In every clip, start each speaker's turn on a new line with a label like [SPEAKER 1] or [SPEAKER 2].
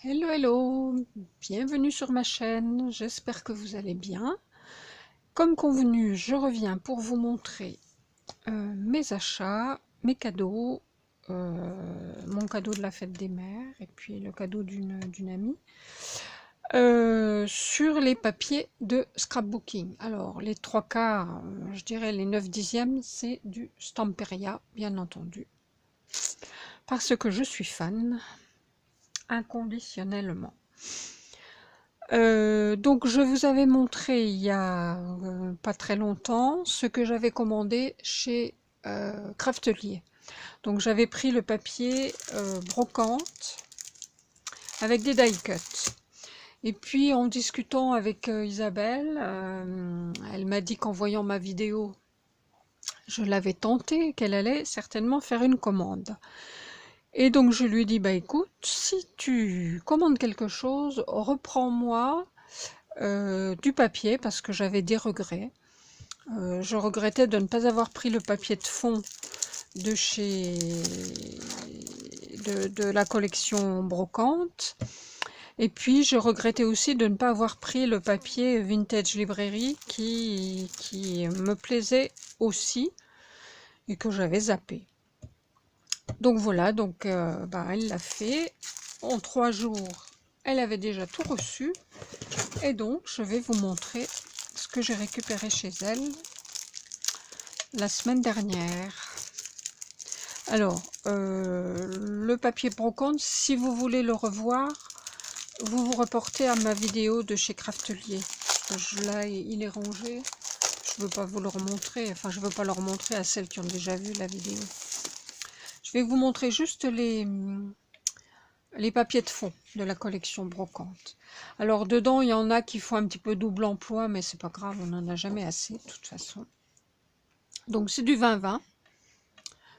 [SPEAKER 1] Hello, hello, bienvenue sur ma chaîne, j'espère que vous allez bien. Comme convenu, je reviens pour vous montrer mes achats, mes cadeaux, mon cadeau de la fête des mères et puis le cadeau d'une amie, sur les papiers de scrapbooking. Alors, les trois quarts, je dirais les 9/10, c'est du Stamperia, bien entendu, parce que je suis fan, inconditionnellement. Donc je vous avais montré il y a pas très longtemps ce que j'avais commandé chez Craftelier. Donc j'avais pris le papier brocante avec des die cuts. Et puis en discutant avec Isabelle, elle m'a dit qu'en voyant ma vidéo, je l'avais tenté, qu'elle allait certainement faire une commande. Et donc je lui ai dit, bah écoute, si tu commandes quelque chose, reprends-moi du papier parce que j'avais des regrets. Je regrettais de ne pas avoir pris le papier de fond de chez de la collection brocante. Et puis je regrettais aussi de ne pas avoir pris le papier Vintage Librairie qui me plaisait aussi et que j'avais zappé. Donc voilà, donc elle l'a fait. En 3 jours, elle avait déjà tout reçu. Et donc, je vais vous montrer ce que j'ai récupéré chez elle la semaine dernière. Alors, le papier brocante, si vous voulez le revoir, vous vous reportez à ma vidéo de chez Craftelier. Là, il est rangé. Je ne veux pas vous le remontrer. Enfin, je ne veux pas le remontrer à celles qui ont déjà vu la vidéo. Je vais vous montrer juste les papiers de fond de la collection brocante. Alors dedans, il y en a qui font un petit peu double emploi, mais c'est pas grave, on n'en a jamais assez de toute façon. Donc c'est du 20-20,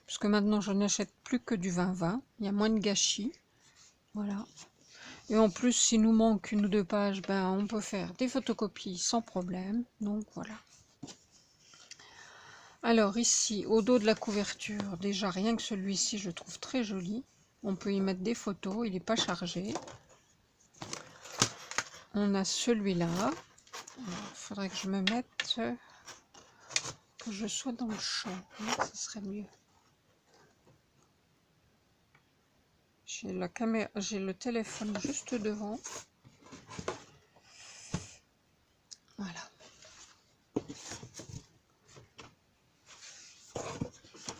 [SPEAKER 1] puisque maintenant je n'achète plus que du 20-20, il y a moins de gâchis. Voilà. Et en plus, s'il nous manque une ou deux pages, ben, on peut faire des photocopies sans problème. Donc voilà. Alors ici, au dos de la couverture, déjà rien que celui-ci, je trouve très joli. On peut y mettre des photos, il n'est pas chargé. On a celui-là. Il faudrait que je me mette, que je sois dans le champ. Ce serait mieux. J'ai la caméra, j'ai le téléphone juste devant. Voilà.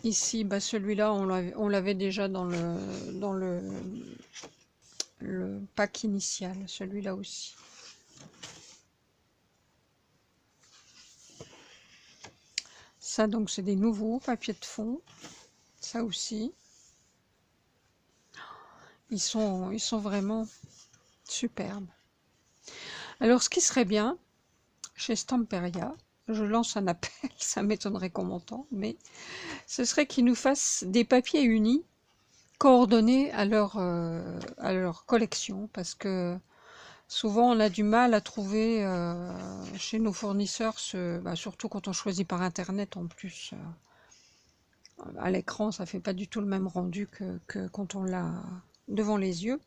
[SPEAKER 1] Ici, bah celui-là, on l'avait déjà dans le pack initial. Celui-là aussi. Ça, donc, c'est des nouveaux papiers de fond. Ça aussi. Ils sont vraiment superbes. Alors, ce qui serait bien, chez Stamperia, je lance un appel, ça m'étonnerait qu'on m'entende, mais ce serait qu'ils nous fassent des papiers unis, coordonnés à leur collection, parce que souvent on a du mal à trouver chez nos fournisseurs, surtout quand on choisit par internet en plus. À l'écran, ça fait pas du tout le même rendu que quand on l'a devant les yeux.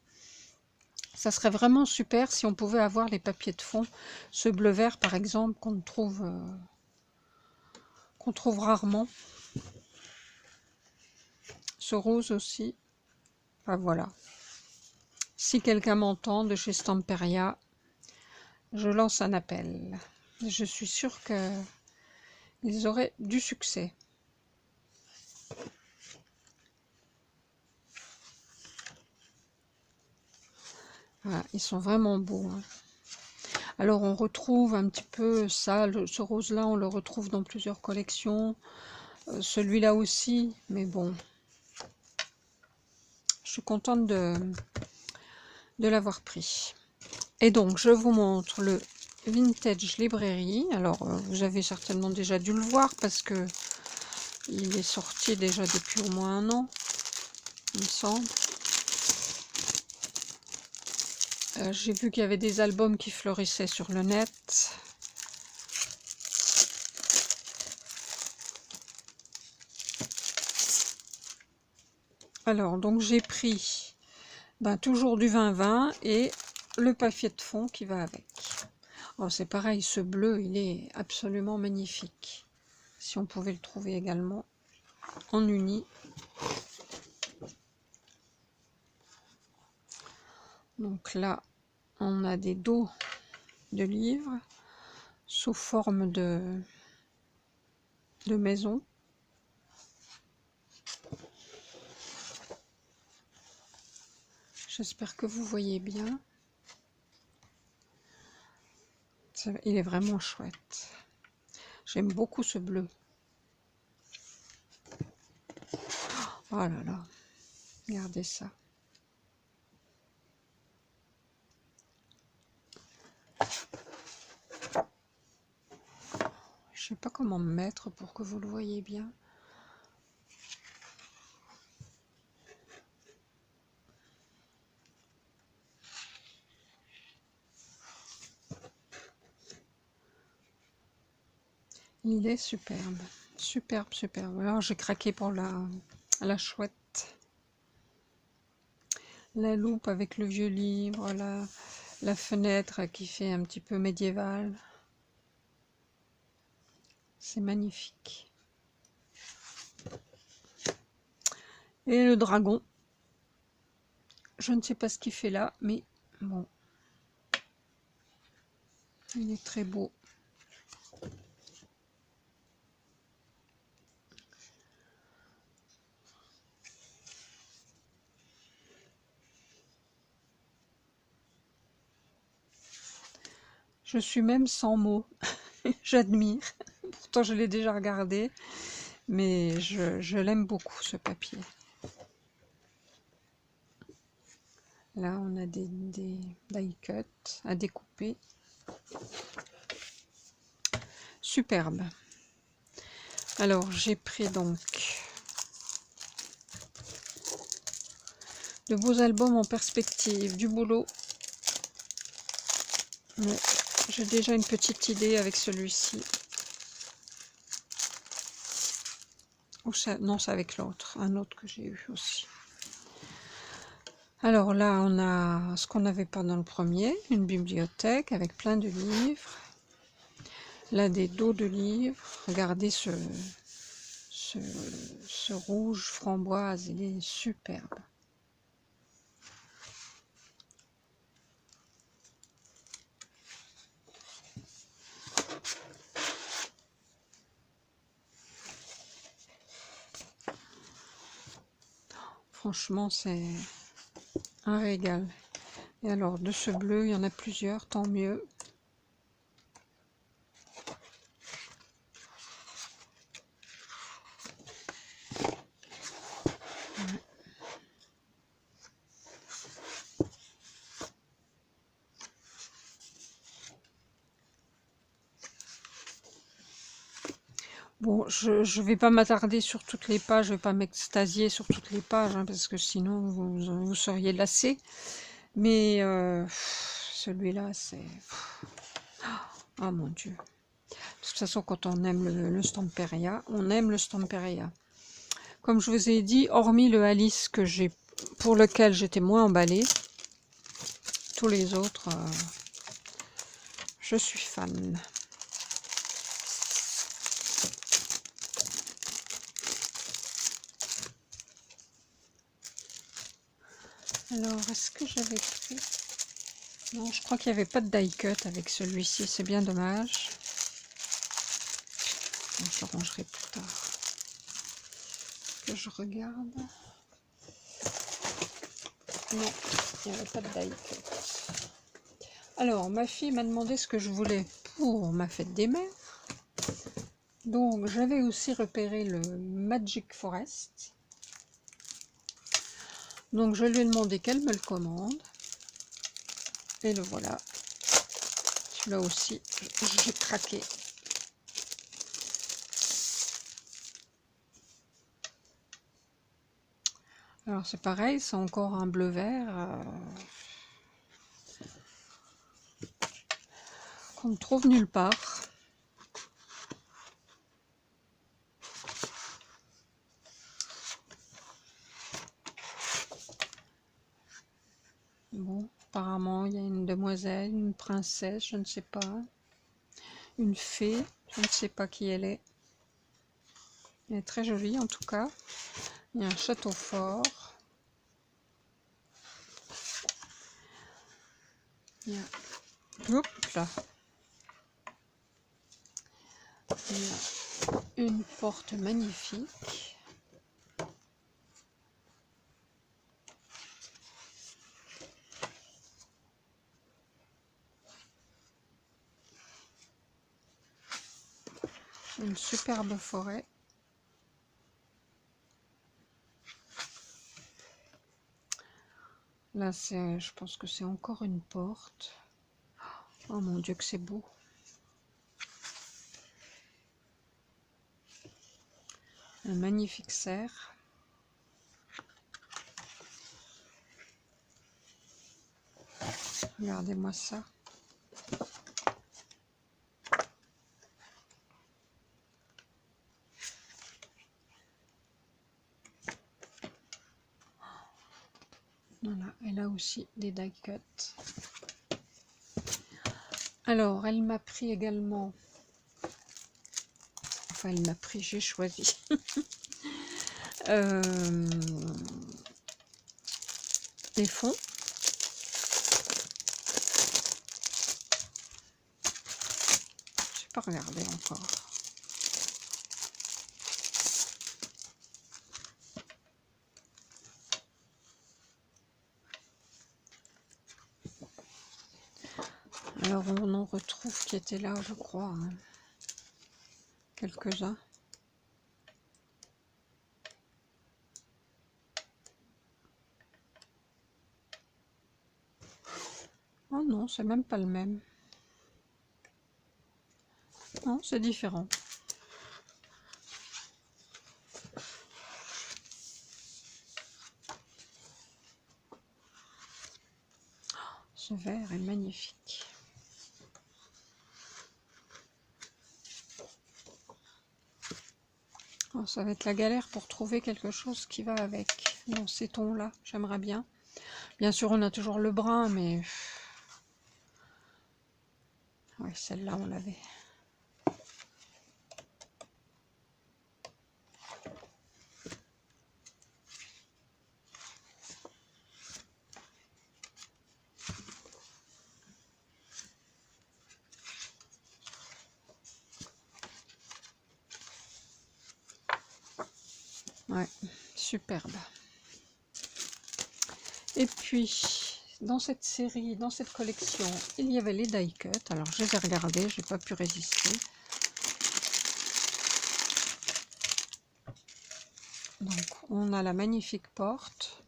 [SPEAKER 1] Ça serait vraiment super si on pouvait avoir les papiers de fond, ce bleu vert par exemple qu'on trouve rarement, ce rose aussi. Enfin voilà. Si quelqu'un m'entend de chez Stamperia, je lance un appel. Je suis sûre qu'ils auraient du succès. Voilà, ils sont vraiment beaux. Hein. Alors on retrouve un petit peu ça, ce rose-là, on le retrouve dans plusieurs collections. Celui-là aussi, mais bon. Je suis contente de l'avoir pris. Et donc, je vous montre le Vintage Librairie. Alors, vous avez certainement déjà dû le voir parce que il est sorti déjà depuis au moins 1 an, il me semble. J'ai vu qu'il y avait des albums qui fleurissaient sur le net. Alors, donc j'ai pris Ben, toujours du 20-20 et le papier de fond qui va avec. Oh, c'est pareil, ce bleu, il est absolument magnifique. Si on pouvait le trouver également en uni. Donc là, on a des dos de livres sous forme de maison. J'espère que vous voyez bien. Il est vraiment chouette. J'aime beaucoup ce bleu. Oh là là, regardez ça. Je sais pas comment me mettre pour que vous le voyez bien. Il est superbe, superbe, superbe. Alors j'ai craqué pour la chouette. La loupe avec le vieux livre, la fenêtre qui fait un petit peu médiéval. C'est magnifique. Et le dragon. Je ne sais pas ce qu'il fait là, mais bon. Il est très beau. Je suis même sans mots. J'admire. Pourtant, je l'ai déjà regardé. Mais je l'aime beaucoup, ce papier. Là, on a des die cuts à découper. Superbe. Alors, j'ai pris donc de beaux albums en perspective, du boulot. Mais j'ai déjà une petite idée avec celui-ci. Non, c'est avec l'autre, un autre que j'ai eu aussi. Alors là, on a ce qu'on n'avait pas dans le premier, une bibliothèque avec plein de livres. Là, des dos de livres. Regardez ce rouge framboise, il est superbe. Franchement, c'est un régal. Et alors, de ce bleu, il y en a plusieurs, tant mieux. Bon, je ne vais pas m'attarder sur toutes les pages, je ne vais pas m'extasier sur toutes les pages, hein, parce que sinon vous seriez lassés. Mais celui-là, c'est... Oh mon Dieu. De toute façon, quand on aime le Stamperia, on aime le Stamperia. Comme je vous ai dit, hormis le Alice pour lequel j'étais moins emballée, tous les autres, je suis fan. Alors, est-ce que j'avais pris... Non, je crois qu'il n'y avait pas de die cut avec celui-ci, c'est bien dommage. Bon, je le rangerai plus tard. Que je regarde. Non, il n'y avait pas de die cut. Alors, ma fille m'a demandé ce que je voulais pour ma fête des mères. Donc, j'avais aussi repéré le Magic Forest. Donc, je lui ai demandé qu'elle me le commande. Et le voilà. Celui-là aussi, j'ai craqué. Alors, c'est pareil, c'est encore un bleu-vert qu'on ne trouve nulle part. Bon, apparemment, il y a une demoiselle, une princesse, je ne sais pas. Une fée, je ne sais pas qui elle est. Elle est très jolie en tout cas. Il y a un château fort. Il y a, hop là. Il y a une porte magnifique. Une superbe forêt. Là, je pense que c'est encore une porte. Oh mon Dieu, que c'est beau. Un magnifique cerf. Regardez-moi ça. Voilà, elle a aussi des die cuts. Alors, elle m'a pris également... Enfin, elle m'a pris, j'ai choisi. Des fonds. Je n'ai pas regardé encore. Alors, on en retrouve qui étaient là, je crois. Hein. Quelques-uns. Oh non, c'est même pas le même. Non, c'est différent. Ce verre est magnifique. Oh, ça va être la galère pour trouver quelque chose qui va avec. Dans ces tons-là, j'aimerais bien. Bien sûr, on a toujours le brun, mais... Oui, celle-là, on l'avait. Ouais, superbe. Et puis, dans cette série, dans cette collection, il y avait les die cuts. Alors, je les ai regardés, je n'ai pas pu résister. Donc, on a la magnifique porte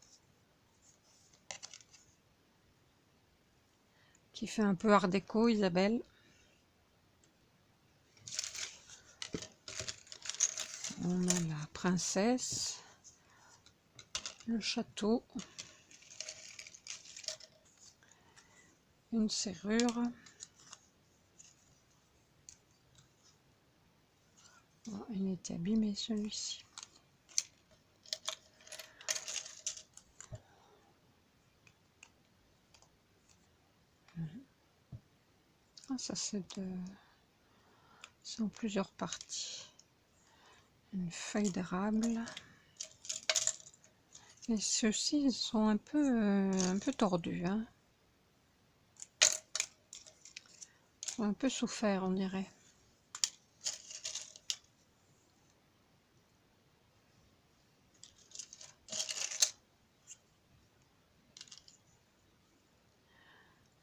[SPEAKER 1] qui fait un peu art déco, Isabelle. On a la princesse, le château, une serrure. Oh, il était abîmé celui-ci. Ah, ça c'est en plusieurs parties. Une feuille d'érable. Et ceux-ci ils sont un peu tordus. Hein. Ils ont un peu souffert, on dirait.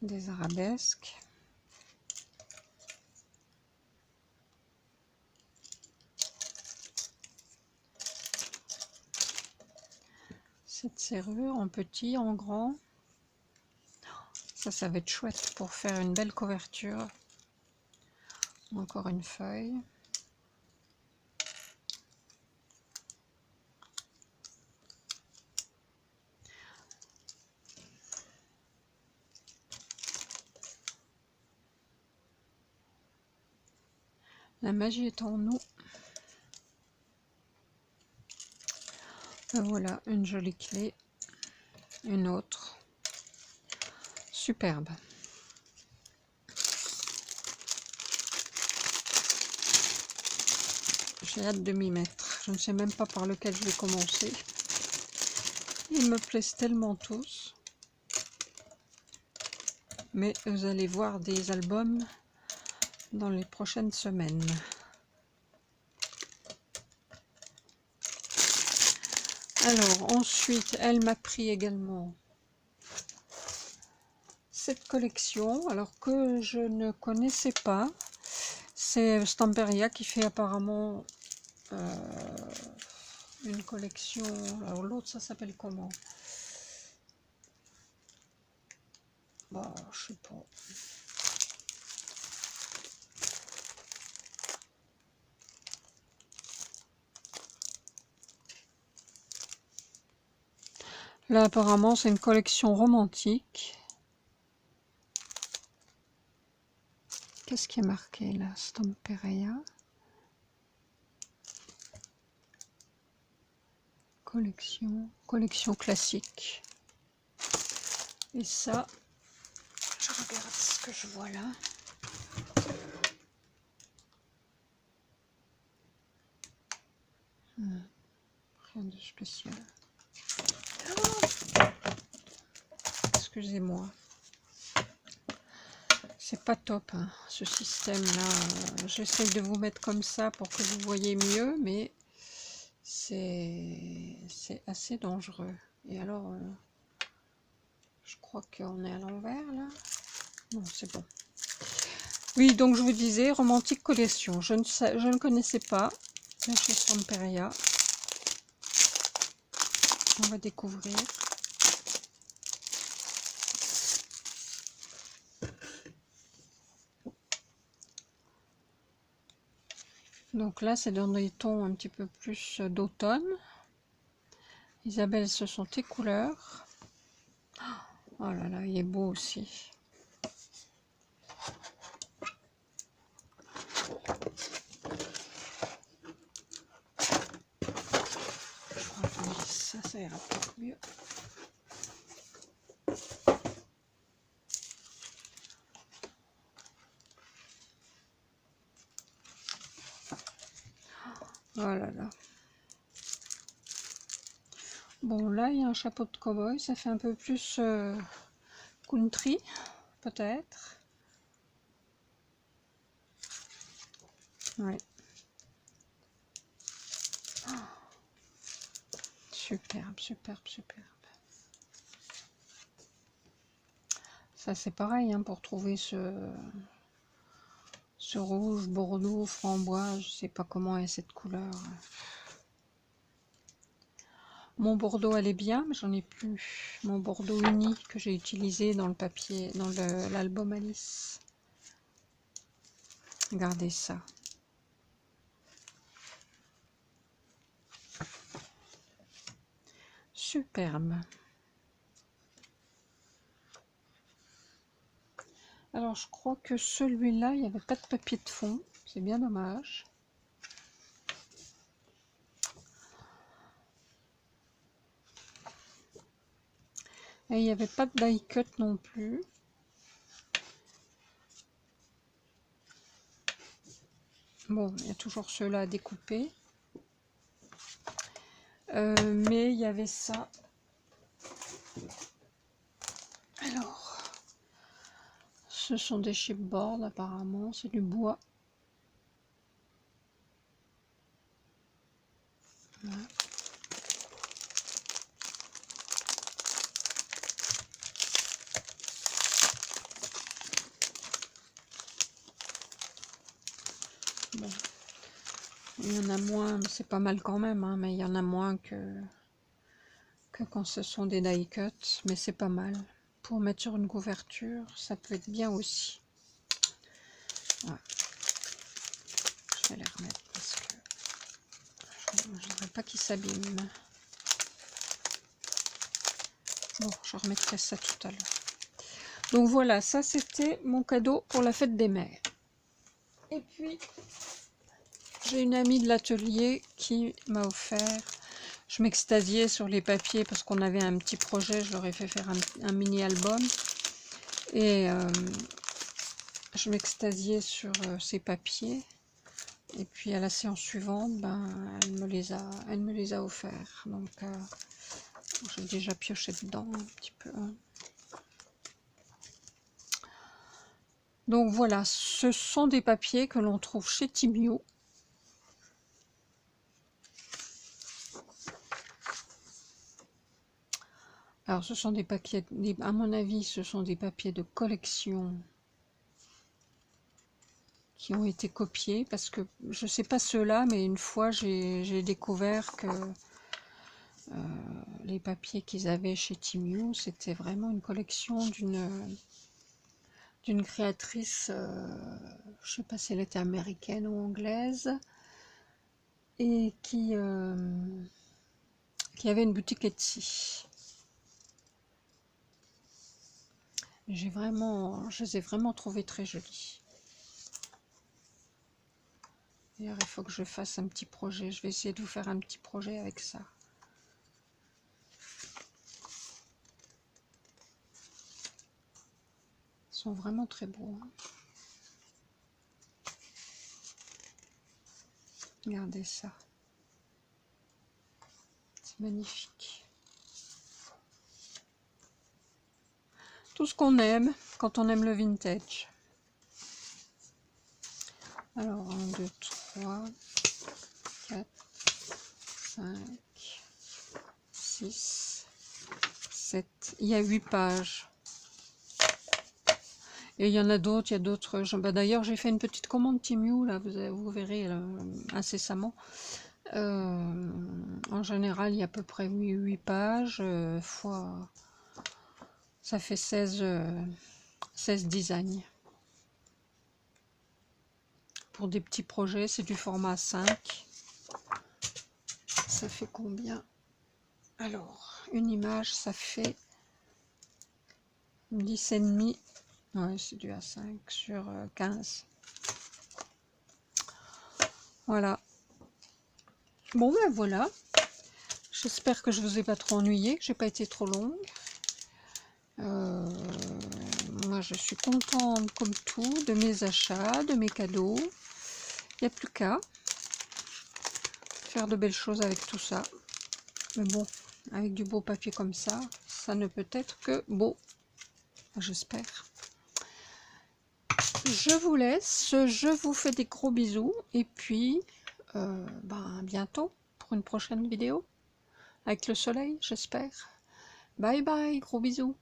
[SPEAKER 1] Des arabesques. Cette serrure en petit, en grand. Ça va être chouette pour faire une belle couverture. Encore une feuille. La magie est en nous. Et voilà, une jolie clé. Une autre. superbe. J'ai hâte de m'y mettre. Je ne sais même pas par lequel je vais commencer. Ils me plaisent tellement tous. Mais vous allez voir des albums dans les prochaines semaines. Alors ensuite, elle m'a pris également cette collection, alors que je ne connaissais pas. C'est Stamperia qui fait apparemment une collection. Alors l'autre, ça s'appelle comment? Bah, je sais pas. Là, apparemment, c'est une collection romantique. Qu'est-ce qui est marqué là? Stamperia. Collection classique. Et ça, je regarde ce que je vois là. Rien de spécial. Excusez-moi. C'est pas top hein, ce système là. J'essaie de vous mettre comme ça pour que vous voyez mieux, mais c'est assez dangereux. Et alors, je crois qu'on est à l'envers là. Non, c'est bon. Oui, donc je vous disais, romantique collection. Je ne connaissais pas la chez Stamperia. On va découvrir. Donc là, c'est dans des tons un petit peu plus d'automne. Isabelle, ce sont tes couleurs. Oh là là, il est beau aussi. Ça ira peut-être mieux. Oh là là. Bon, là, il y a un chapeau de cow-boy. Ça fait un peu plus country, peut-être. Ouais. Oh. Superbe, superbe, superbe. Ça, c'est pareil, hein, pour trouver ce rouge, bordeaux, framboise. Je sais pas comment est cette couleur. Mon bordeaux elle est bien, mais j'en ai plus. Mon bordeaux uni que j'ai utilisé dans le papier, dans l'album Alice. Regardez ça. Superbe. Alors je crois que celui-là, il n'y avait pas de papier de fond. C'est bien dommage. Et il n'y avait pas de die cut non plus. Bon, il y a toujours ceux-là à découper. Mais il y avait ça. Alors, ce sont des chipboards apparemment, c'est du bois. Voilà. Bon. Il y en a moins, c'est pas mal quand même, hein, mais il y en a moins que quand ce sont des die cuts, mais c'est pas mal. Pour mettre sur une couverture, ça peut être bien aussi. Ouais. Je vais les remettre parce que je ne voudrais pas qu'ils s'abîment. Bon, je remettrai ça tout à l'heure. Donc voilà, ça c'était mon cadeau pour la fête des mères. Et puis, j'ai une amie de l'atelier qui m'a offert, je m'extasiais sur les papiers parce qu'on avait un petit projet, je leur ai fait faire un mini album. Et je m'extasiais sur ces papiers. Et puis à la séance suivante, ben, elle me les a offerts. Donc j'ai déjà pioché dedans un petit peu. Donc voilà, ce sont des papiers que l'on trouve chez Timiu. Alors ce sont des papiers, à mon avis, ce sont des papiers de collection qui ont été copiés, parce que je ne sais pas ceux-là, mais une fois j'ai découvert que les papiers qu'ils avaient chez Timiu, c'était vraiment une collection d'une créatrice, je ne sais pas si elle était américaine ou anglaise, et qui avait une boutique Etsy. Je les ai vraiment trouvés très jolis. D'ailleurs, il faut que je fasse un petit projet. Je vais essayer de vous faire un petit projet avec ça. Ils sont vraiment très beaux. Hein. Regardez ça. C'est magnifique. Tout ce qu'on aime quand on aime le vintage. Alors, 1, 2, 3, 4, 5, 6, 7. Il y a 8 pages. Et il y en a d'autres, il y a d'autres. D'ailleurs, j'ai fait une petite commande Timiu, là, vous verrez incessamment. En général, il y a à peu près 8 pages, fois... Ça fait 16 designs. Pour des petits projets, c'est du format 5. Ça fait combien? Alors, une image, ça fait 10,5. Ouais, c'est du A5 sur 15. Voilà. Bon, ben voilà. J'espère que je vous ai pas trop ennuyé, que j'ai pas été trop longue. Moi, je suis contente, comme tout, de mes achats, de mes cadeaux. Il n'y a plus qu'à faire de belles choses avec tout ça. Mais bon, avec du beau papier comme ça, ça ne peut être que beau. J'espère. Je vous laisse, je vous fais des gros bisous. Et puis, à bientôt pour une prochaine vidéo. Avec le soleil, j'espère. Bye bye, gros bisous.